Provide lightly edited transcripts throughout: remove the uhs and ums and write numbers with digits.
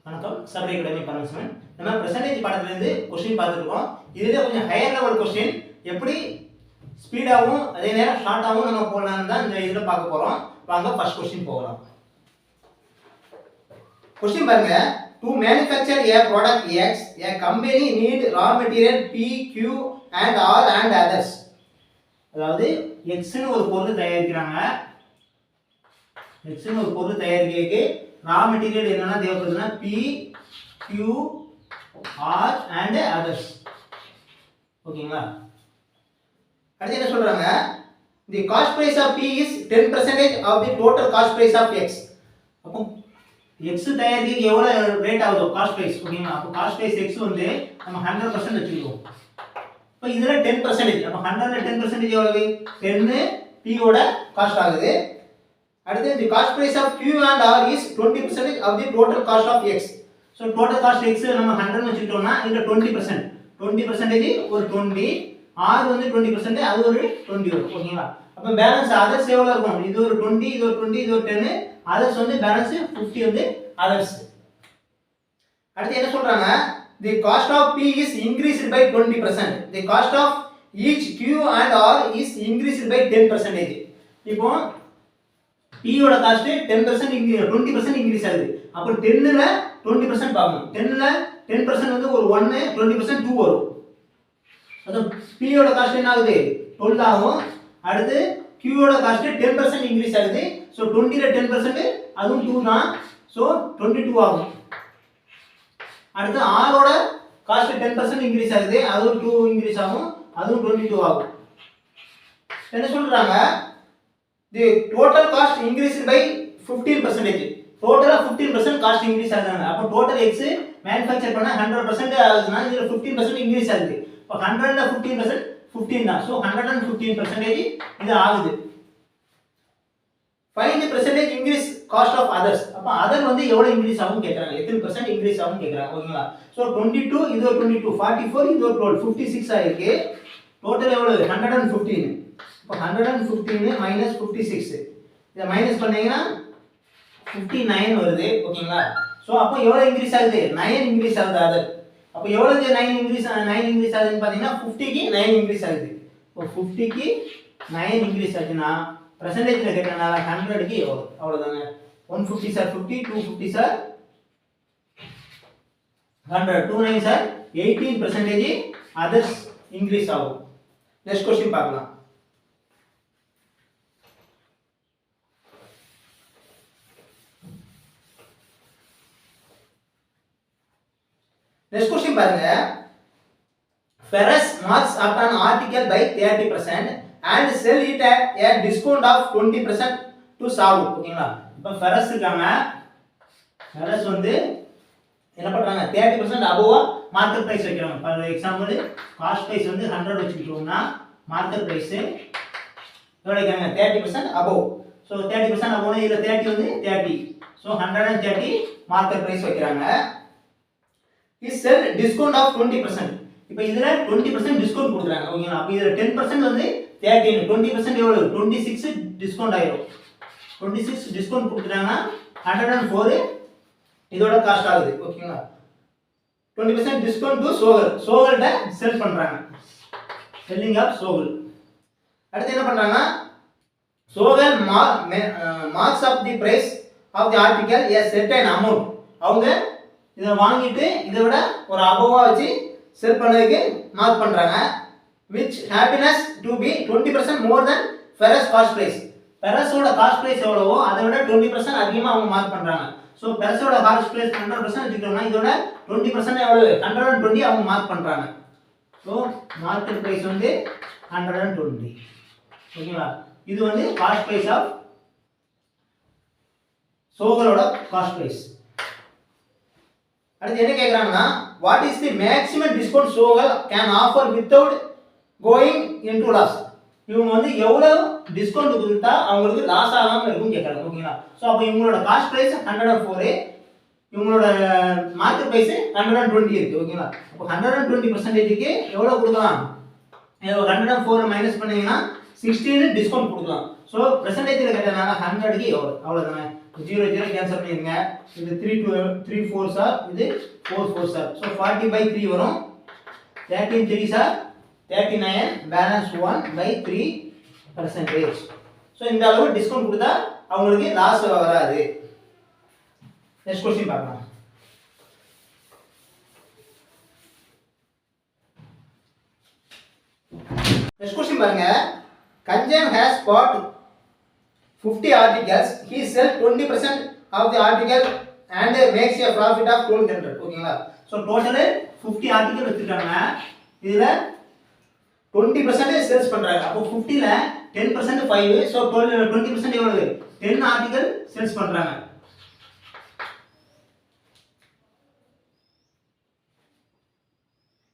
வணக்கம் சபரி அகாடமி பரமசிவன். நம்ம percentage பாடத்திலிருந்து question பார்த்துருக்கோம். இதுல கொஞ்சம் ஹையர் லெவல் கொஸ்டின் எப்படி ஸ்பீடாகவும் அதே நேரம் ஷார்ட்டாகவும் நம்ம போடலாம்னு தான் இந்த இதில் பார்க்க போகிறோம். வாங்க ஃபர்ஸ்ட் கொஸ்டின் போகலாம். கொஸ்டின் பாருங்க. To manufacture a product X, a company need raw material P, Q and R and others. அதாவது Xன்னு ஒரு பொருள் தயாரிக்கிறாங்க. Xன்னு ஒரு பொருள் தயாரிக்கிறதுக்கு ரா மெட்டீரியல் என்னென்ன தேவைப்படுதுன்னா P, Q, R and others. ஓகேங்களா? அடுத்து என்ன சொல்றாங்க? The cost price of P is 10% of the total cost price of X. அப்போ X தயாரிக்கிறதுக்கு எவ்வளவு ரேட் ஆகுதோ காஸ்ட் பிரைஸ். ஓகேங்களா? அப்போ காஸ்ட் பிரைஸ் X வந்து நம்ம 100% வச்சுக்குவோம். இப்போ இதுல 10%. அப்போ 100ல 10% எவ்வளவு? 10 P ஓட காஸ்ட் ஆகுது. அடுத்து the cost price of Q and R is 20% of the total cost of X. So total cost X நம்ம 100 வச்சிட்டோம்னா இதுல 20%. 20% ஒரு 20, R வந்து 20%, அது ஒரு 20 வரும். ஓகேங்களா? அப்ப பேலன்ஸ் அதர்ஸ் எவ்வளவு இருக்கும்? இது ஒரு 20, இது ஒரு 20, இது ஒரு 10, அதர்ஸ் வந்து பேலன்ஸ் 50 வந்து அதர்ஸ். அடுத்து என்ன சொல்றாங்க? The cost of P is increased by 20%. The cost of each Q and R is increased by 10%. இப்போ P ஓட காஸ்ட் 10% இன்கிரீஸ் 20% இன்கிரீஸ் ஆகுது. அப்ப 10ல 20% பார்க்கணும். 10ல 10% வந்து ஒரு 1, 20% 2 வரும். அது P ஓட காஸ்ட் என்ன ஆகுது? 12 ஆகும். அடுத்து Q ஓட காஸ்ட் 10% இன்கிரீஸ் ஆகுது. சோ 20ல 10% அதுவும் 2 தான். சோ 22 ஆகும். அடுத்து R ஓட காஸ்ட் 10% இன்கிரீஸ் ஆகுது. அதுவும் 2 இன்கிரீஸ் ஆகும். அதுவும் 22 ஆகும். என்ன சொல்றாங்க? The total cost increased by 15%. டோட்டலா 15% காஸ்ட் இன்கிரீஸ் ஆகுது. அப்ப டோட்டல் X மேனுஃபேக்சர் பண்ணா 100% ஆகுதுன்னா இதுல 15% இன்கிரீஸ் ஆகுது. அப்ப 100ல 15% 15 தான். சோ 115% இது ஆகுது. Find the percentage increase cost of others. அப்ப அதர் வந்து எவ்வளவு இன்கிரீஸ் ஆகும் கேக்குறாங்க. எத்தனை % இன்கிரீஸ் ஆகும் கேக்குறாங்க. ஓகேங்களா? சோ 22 இது ஒரு 22, 44 இது ஒரு 12, 56 ஆயிருக்கு. டோட்டல் எவ்வளவு? 115. இப்போ 115 மைனஸ் 56. இத மைனஸ் பண்ணீங்கன்னா 59 வருது. ஓகேங்களா? சோ அப்போ எவ்வளவு இன்கிரீஸ் ஆகுது? 9 இன்கிரீஸ் ஆகுது அதர். அப்போ எவ்வளவு 9 இன்கிரீஸ் ஆகுதுன்னு பாத்தீங்கன்னா 50 க்கு 9 இன்கிரீஸ் ஆகுது. இப்போ 50 க்கு 9 இன்கிரீஸ் ஆச்சுனா பெர்சன்டேஜ்ல கேட்டனால 100 க்கு எவ்வளவு? அவ்வளவுதாங்க. 150 sir 50, 250 sir 100, 29 sir 18% others increase ஆகும். நெக்ஸ்ட் क्वेश्चन பார்க்கலாம். Next question பாருங்க. Ferrous marks up an article by 30% and sell it at a discount of 20% to Savu. ஓகேங்களா? இப்போ Ferrous இருக்காங்க. Ferrous வந்து என்ன பண்றாங்க? 30% above மார்க்கெட் பிரைஸ் வைக்கிறாங்க. ஃபார் எக்ஸாம்பிள் காஸ்ட் பிரைஸ் வந்து 100 வச்சுக்கிட்டோம்னா மார்க்கெட் பிரைஸ் எவ்வளவு வைக்கிறாங்க? 30% above. சோ 30% above இதுல 30 வந்து 30. சோ 130 மார்க்கெட் பிரைஸ் வைக்கிறாங்க. is sell discount of 20%. இப்போ இதுல 20% டிஸ்கவுண்ட் கொடுக்குறாங்க. ஓகேங்களா? அப்ப இதுல 10% வந்து 13, 20% எவ்வளவு? 26 டிஸ்கவுண்ட் ஆயிடும். 26 டிஸ்கவுண்ட் கொடுக்குறாங்க. 104 இதோட காஸ்ட் ஆகுது. ஓகேங்களா? 20% டிஸ்கவுண்ட் டு சோகல். சோகல்ட்ட செல் பண்றாங்க. செல்லிங் ஆஃப் சோகல். அடுத்து என்ன பண்றாங்க? சோகல் marks of the price of the article a certain amount. அவங்க இத வாங்கிட்டு இத விட ஒரு அபோவா வச்சு செல் பண்ணதுக்கு மார்க் பண்றாங்க. which happiness to be 20% more than Ferrous cost price. Ferrous ஓட காஸ்ட் பிரைஸ் எவ்வளவோ அதை விட 20% அதிகமா அவங்க மார்க் பண்றாங்க. சோ Ferrous ஓட காஸ்ட் பிரைஸ் 100% வச்சுக்கிட்டோம்னா இதோட 20% எவ்வளவு? 120 அவங்க மார்க் பண்றாங்க. சோ மார்க்கெட் பிரைஸ் வந்து 120. ஓகேங்களா? இது வந்து காஸ்ட் பிரைஸ் ஆஃப் சோகலோட காஸ்ட் பிரைஸ். அடுத்து என்ன கேக்குறாங்கன்னா what is the maximum discount Sogal can offer without going into loss. இவங்க வந்து எவ்வளவு டிஸ்கவுண்ட் கொடுத்தா அவங்களுக்கு லாஸ் ஆகாம இருக்கும் கேக்குறாங்க. ஓகேங்களா? சோ அப்ப இவங்களோட காஸ்ட் பிரைஸ் 104, இவங்களோட மார்க்கெட் பிரைஸ் 120 இருக்கு. ஓகேங்களா? அப்ப 120% க்கு எவ்வளவு கொடுக்கலாம்? 104 மைனஸ் பண்ணீங்கன்னா 16 டிஸ்கவுண்ட் கொடுக்கலாம். சோ பெர்சன்டேஜ்ல கேட்டனால 100 க்கு எவ்வளவு? அவ்வளவுதானே. 0 0 கேன்சல் பண்ணிருங்க. இது 3 4s ஆர், இது 4 4s ஆர். ஸோ 40/3 வரும். 13 3s ஆர் 39, பேலன்ஸ் 1/3%. ஸோ இந்த அளவு டிஸ்கவுண்ட் கொடுத்தா அவங்களுக்கு லாஸ் வராது. நெக்ஸ்ட் क्वेश्चन பார்க்கலாம். நெக்ஸ்ட் क्वेश्चन பாருங்க. Kanjan has bought 50 articles. He sells 20% of the article and makes a profit of 1200. ஓகேங்களா? ஸோ டோட்டல் 50 ஆர்டிகல் வச்சிருக்காங்க. இதுல 20% சேல்ஸ் பண்றாங்க. அப்போ 50ல 10% 5. ஸோ 20% எவ்வளவு? 10 ஆர்டிகல் சேல்ஸ் பண்றாங்க.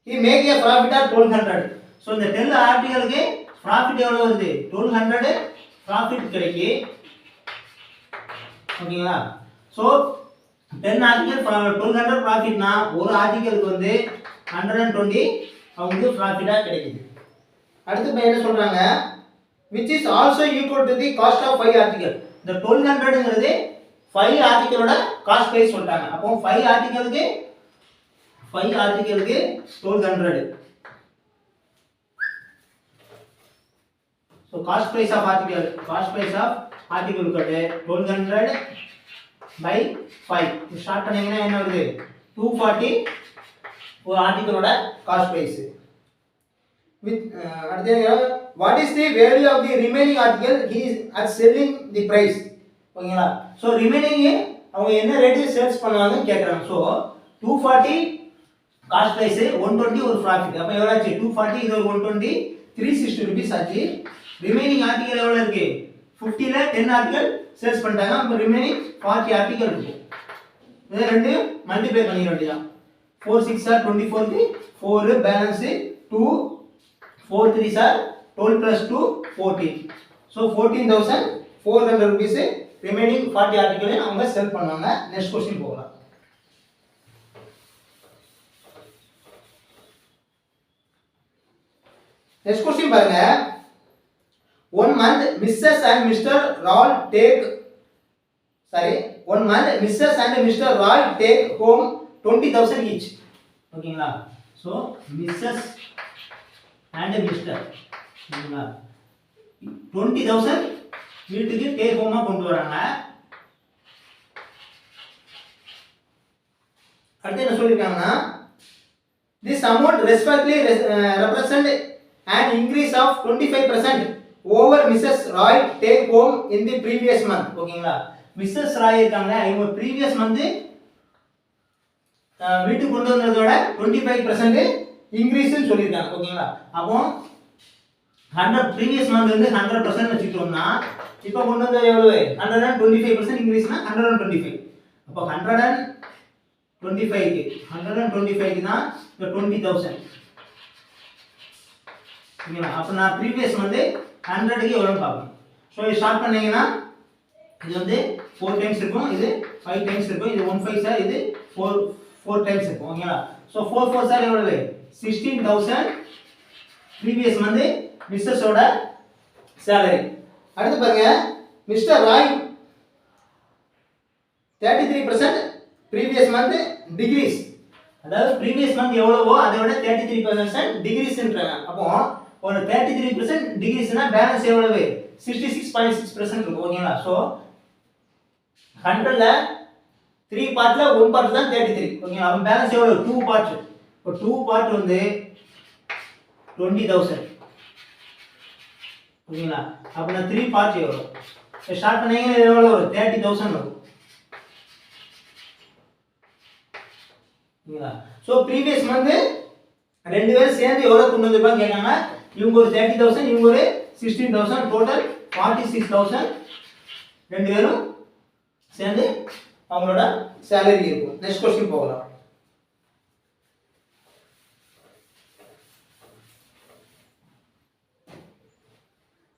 He make a profit of 1200. So இந்த 10 ஆர்டிகலுக்கு ப்ராஃபிட் எவ்வளவு வருது? 1200 ப்ராஃபிட் கிடைக்கு. ஓகேங்களா? ஸோ 10 ஆர்டிகல் 1200 ப்ராஃபிட்னா ஒரு ஆர்டிகலுக்கு வந்து 120 அவங்களுக்கு ப்ராஃபிட்டா கிடைக்குது. அடுத்து என்ன சொல்றாங்க? which is also equal to the cost of 5 article. இந்த 1200ங்கிறது 5 ஆர்டிகலோட காஸ்ட் பிரைஸ் சொல்றாங்க. அப்போ 5 ஆர்டிகலுக்கு 1200. So cost price of article equal to 1200 by 5. Start பண்ணீங்கன்னா என்ன வருது? 240 ஒரு ஆர்டிகலோட காஸ்ட் பிரைஸ். with அடுத்து what is the value of the remaining article he is at selling the price. ஓகேங்களா? So remaining அவங்க என்ன ரேட் சேல்ஸ் பண்ணுவாங்கன்னு கேக்குறாங்க. சோ 240 காஸ்ட் பிரைஸ், 120 ஒரு ப்ராஃபிட். அப்ப எவ்வளவு ஆச்சு? 240 இது ஒரு 120 360 ரூபீஸ் ஆச்சு. ரிமைனிங் ஆர்டிகல் எவ்வளவு இருக்கு? 50ல 10 ஆர்டிகல் சேல்ஸ் பண்ணிட்டாங்க. அப்ப ரிமைனிங் 40 ஆர்டிகல் இருக்கு. இத ரெண்டு மல்டிப்ளை பண்ணிர வேண்டியதான். 4 6 ஆர் 24 க்கு 4 பேலன்ஸ் 2 4 3 ஆர் 12 plus 2 14. So 14400 rupees remaining 40 article அவங்க செல் பண்ணுவாங்க. நெக்ஸ்ட் क्वेश्चन போகலாம். நெக்ஸ்ட் क्वेश्चन பாருங்க. 1 month Mrs. and Mr. Roy take home 20,000 each. ஓகேங்களா? So Mrs. and Mr. ஓகேங்களா? 20,000 வீட்டுக்கு டேக் ஹோமா கொண்டு வராங்க. அடுத்து என்ன சொல்லிருக்காங்கன்னா this amount respectively represent an increase of 25% over Mrs. Roy take home in the previous month. ஓகேங்களா? Mrs. Roy இருக்காங்க, அவங்க previous month வீட்டுக்கு கொண்டு வந்ததோட 25% increase ன்னு சொல்லிருக்காங்க. ஓகேங்களா? அப்போ 100 previous month வந்து 100% வச்சிட்டோம்னா இப்போ கொண்டு வந்தது எவ்வளவு? 125% இன்கிரீஸ்னா 125. அப்போ 125 க்கு தான் இந்த 20000. ஓகேங்களா? அப்ப நான் previous வந்து 100 க்கு எவ்வளவு பார்ப்போம். சோ இது ஸ்டார்ட் பண்ணீங்கன்னா இது வந்து 4 டைம்ஸ் இருக்கும், இது 5 டைம்ஸ் இருக்கும், இது 1 5 சார், இது 4 டைம்ஸ் இருக்கும். ஓகேங்களா? சோ 4 4 சார் எவ்வளவு? 16000 previous வந்து மிஸ்ஸஸ் ஓட salary. அடுத்து பாருங்க, mister Rai 33% previous month decrease. அதாவது previous month எவ்வளவோ அதை விட 33% decrease ன்றாங்க. அப்போ ஒரு 33% decreaseனா பேலன்ஸ் எவ்வளவு? 66.6% இருக்கும். ஓகேங்களா? சோ 100ல 3 பார்ட்ல 1 பார்ட் தான் 33. ஓகேங்களா? அப்ப பேலன்ஸ் எவ்வளவு? 2 பார்ட். இப்போ 2 பார்ட் வந்து 20000. ஓகேங்களா? அப்ப நான் 3 பார்ட் எவ்வளவு? ஸ்டார்ட் பண்ணீங்கன்னா எவ்வளவு வரும்? 30000 வரும். ஓகேங்களா? சோ previous month ரெண்டு பேரும் சேர்ந்து எவ்வளவு கொண்டு வந்திருப்பாங்க கேக்குறாங்க. இவங்க ஒரு 30000, இவங்க ஒரு 16000, டோட்டல் 46000 ரெண்டு பேரும் சேர்ந்து அவங்களோட salary இருக்கும். நெக்ஸ்ட் क्वेश्चन போகலாம்.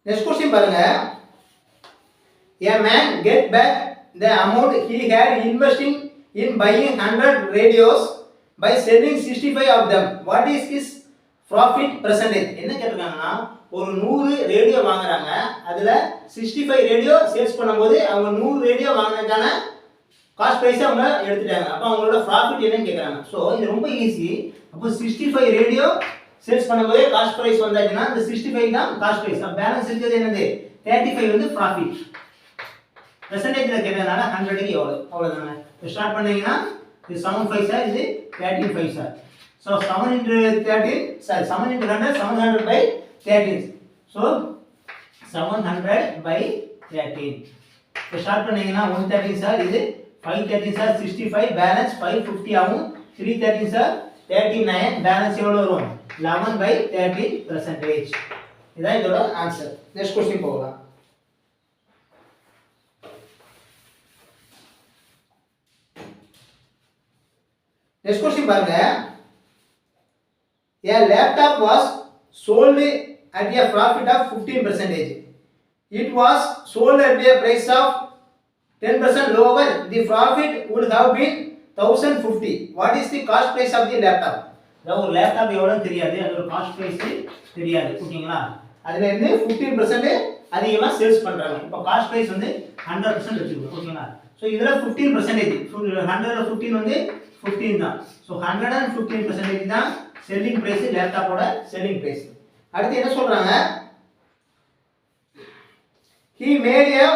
நெக்ஸ்ட் क्वेश्चन பாருங்க. A man get back the amount he had investing in buying 100 radios by selling 65 of them. What is his profit percentage என்ன கேட்டிருக்காங்கன்னா ஒரு 100 ரேடியோ வாங்குறாங்க, அதுல 65 ரேடியோ சேல்ஸ் பண்ணும்போது அவங்க 100 ரேடியோ வாங்கினதுக்கான காஸ்ட் பிரைஸ் அவங்க எடுத்துட்டாங்க. அப்போ அவங்களோட ப்ராஃபிட் என்னன்னு கேட்குறாங்க. ஸோ இது ரொம்ப ஈஸி. அப்போ 65 ரேடியோ சேல்ஸ் பண்ணும்போது காஸ்ட் பிரைஸ் வந்தாச்சுன்னா இந்த 65 தான் காஸ்ட் பிரைஸ். அப்போ பேலன்ஸ் இருக்கிறது என்னது 35 வந்து ப்ராஃபிட். பெர்சன்டேஜில் கேட்டதுனால 100க்கு எவ்வளோ அவ்வளோதாங்க. இப்போ ஸ்டார்ட் பண்ணீங்கன்னா இது 7 5 சார், இது 13 5 sir. So 7 into 13 sorry 7 into 100 700 by 13. So 700 by 13. இப்போ ஸ்டார்ட் பண்ணீங்கன்னா 113 சார், இது 513 சார் 65, பேலன்ஸ் 550 ஆகும். 313 சார் 39, பேலன்ஸ் எவ்வளோ வரும் 11 by 13%. இதான் இதோட ஆன்சர். நெக்ஸ்ட் क्वेश्चन போகலாம். நெக்ஸ்ட் क्वेश्चन பாருங்க. A laptop was sold at a profit of 15%. It was sold at a price of 10% lower. The profit would have been 1050. What is the cost price of the laptop? அதாவது ஒரு laptop எவ்வளோன்னு தெரியாது, அதோட cost price தெரியாது. ஓகேங்களா? அதில் இருந்து 15% அதிகமாக சேல்ஸ் பண்ணுறாங்க. இப்போ காஸ்ட் ப்ரைஸ் வந்து 100% வச்சுக்கணும். ஓகேங்களா? ஸோ இதில் 15%, 100ல் 15 வந்து 15 தான். ஸோ 115% தான் செல்லிங் ப்ரைஸ், லேப்டாப்போட செல்லிங் ப்ரைஸ். அடுத்து என்ன சொல்கிறாங்க? He made a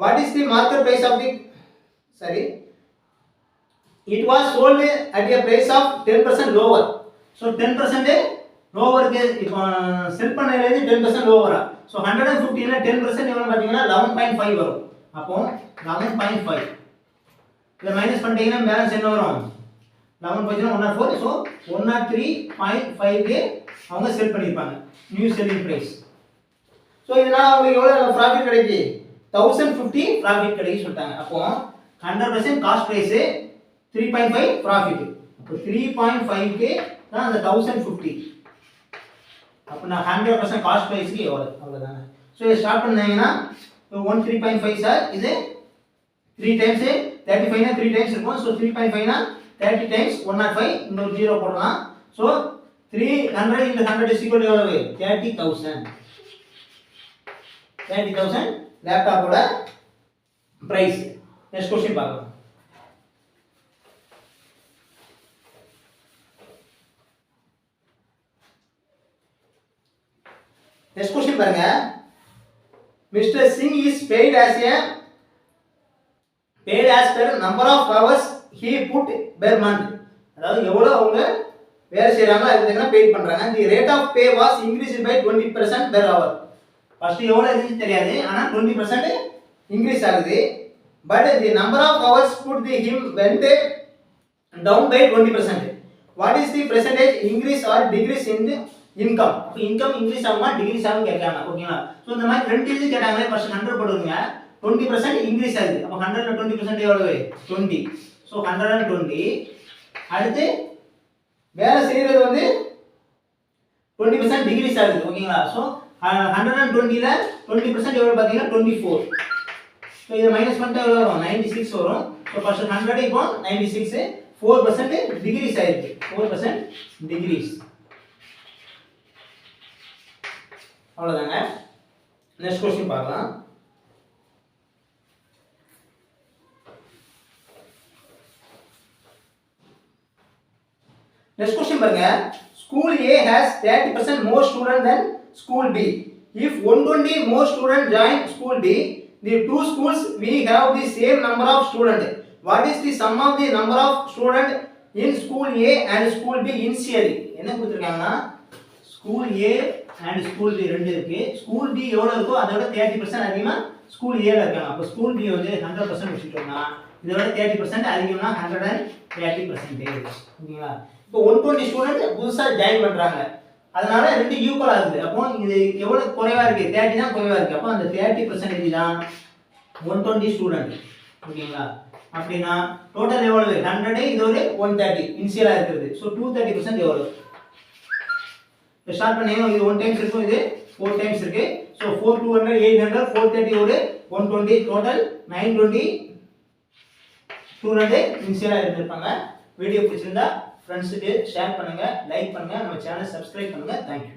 what is the market price of the it was sold at a price of 10% lower. So 10% lower க்கு இப்போ செல் பண்ணையில 10% லோவரா. ஸோ 115ல 10% எவ்வளவு பார்த்தீங்கன்னா 11.5 வரும். அப்போ 11.5 இதை மைனஸ் பண்ணிட்டீங்கன்னா பேலன்ஸ் என்ன வரும் 11 104. ஸோ 103.5க்கு அவங்க செல் பண்ணியிருப்பாங்க நியூ செல்லிங் ப்ரைஸ். ஸோ இதனால அவங்களுக்கு எவ்வளோ ப்ராஃபிட் கிடைக்கு 1050 ப்ராஃபிட் கிடைக்கு சொல்லிட்டாங்க. அப்போ 100% காஸ்ட் ப்ரைஸு 3.5 ப்ராஃபிட். அப்போ 3.5க்கு தான் அந்த 1050. அப்போ நான் 100% காஸ்ட் ப்ரைஸுக்கு எவ்வளோ அவ்வளோதாங்க. ஸோ இதை ஸ்டார்ட் பண்ணீங்கன்னா 3.5 சார், இது 3 டைம்ஸு 35னா 3 டைம்ஸ் இருக்கும். ஸோ 3.5னா 30 டைம்ஸ் 105, இன்னொரு 0 போடலாம். So 300 into 100 is equal to எவ்வளவு 30,000. 30,000 லேப்டாப்போட பிரைஸ். நெக்ஸ்ட் क्वेश्चन பார்க்கலாம். நெக்ஸ்ட் क्वेश्चन பாருங்க. Mister Singh is paid as per number of hours he put per month. அதாவது எவ்வளவு அவங்க வேலை செய்றாங்களோ அதுக்கு தக்கன பே பண்றாங்க. the rate of pay was increased by 20% per hour. First எவ்வளவு இருந்துச்சு தெரியாது, ஆனா 20% இன்க்ரீஸ் ஆகுது. but the number of hours put him went down by 20%. what is the percentage increase or decrease in the income? அப்ப income increase ஆகுமா degrees ஆகும் கேட்கறாங்க. ஓகேங்களா? சோ இந்த மாதிரி ரெண்டு இது கேட்டாங்களே, ஃபர்ஸ்ட் 100 போடுங்க. 20% இன்க்ரீஸ் ஆகுது. அப்ப 100ல 20% எவ்வளவு 20. சோ 120. அடுத்து வேலை செய்யறது வந்து 20% டிக்ரீஸ் ஆகுது. ஓகேங்களா? சோ 120ல 20% எவ்வளவு பாத்தீங்கன்னா 24. சோ இத மைனஸ் பண்ணிட்டா எவ்வளவு வரும் 96 வரும். சோ ஃபர்ஸ்ட் 100 இப்போ 96 4% டிக்ரீஸ் ஆயிருக்கு. 4% டிக்ரீஸ். அவ்வளவுதாங்க. நெக்ஸ்ட் क्वेश्चन பார்க்கலாம். நெக்ஸ்ட் क्वेश्चन பாருங்க. School A has 30% more students than School B. If 120 more students join School D, the two schools we have the same number of students. What is the sum of the number of students in School A and School B initially? என்ன கொடுத்திருக்காங்கன்னா School A and School B ரெண்டு இருக்கு. School B எவ்வளவு இருக்கோ அதோட 30% அதிகமா School A ல இருக்காங்க. அப்ப School B வந்து 100% வச்சிட்டோம்னா இதோட 30% அதிகம்னா 130%. ஓகேங்களா? இப்போ 120 ஸ்டூடண்ட் புதுசா ஜாயின் பண்றாங்க, அதனால ரெண்டு ஈக்குவல் ஆகுது. அப்போ இது எவ்வளவு குறைவா இருக்கு 30 தான் குறைவா இருக்கு. அப்போ அந்த 30% தான் 120 ஸ்டூடண்ட். ஓகேங்களா? அப்படினா டோட்டல் எவ்வளவு 100, இது ஒரு 130 இனிஷியலா இருக்குது. சோ 230% எவ்வளவு இப்போ ஸ்டார்ட் பண்ணீங்க. இது 1 டைம்ஸ் இருக்கும், இது 4 டைம்ஸ் இருக்கு. சோ 4 200 800 430 ஒரு 120 டோட்டல் 920 200 இனிஷியலா எடுத்துப்பாங்க. வீடியோ பிடிச்சிருந்தா ஃப்ரெண்ட்ஸுக்கு ஷேர் பண்ணுங்க, லைக் பண்ணுங்க, நம்ம சேனல் சப்ஸ்கிரைப் பண்ணுங்க. தேங்க்யூ.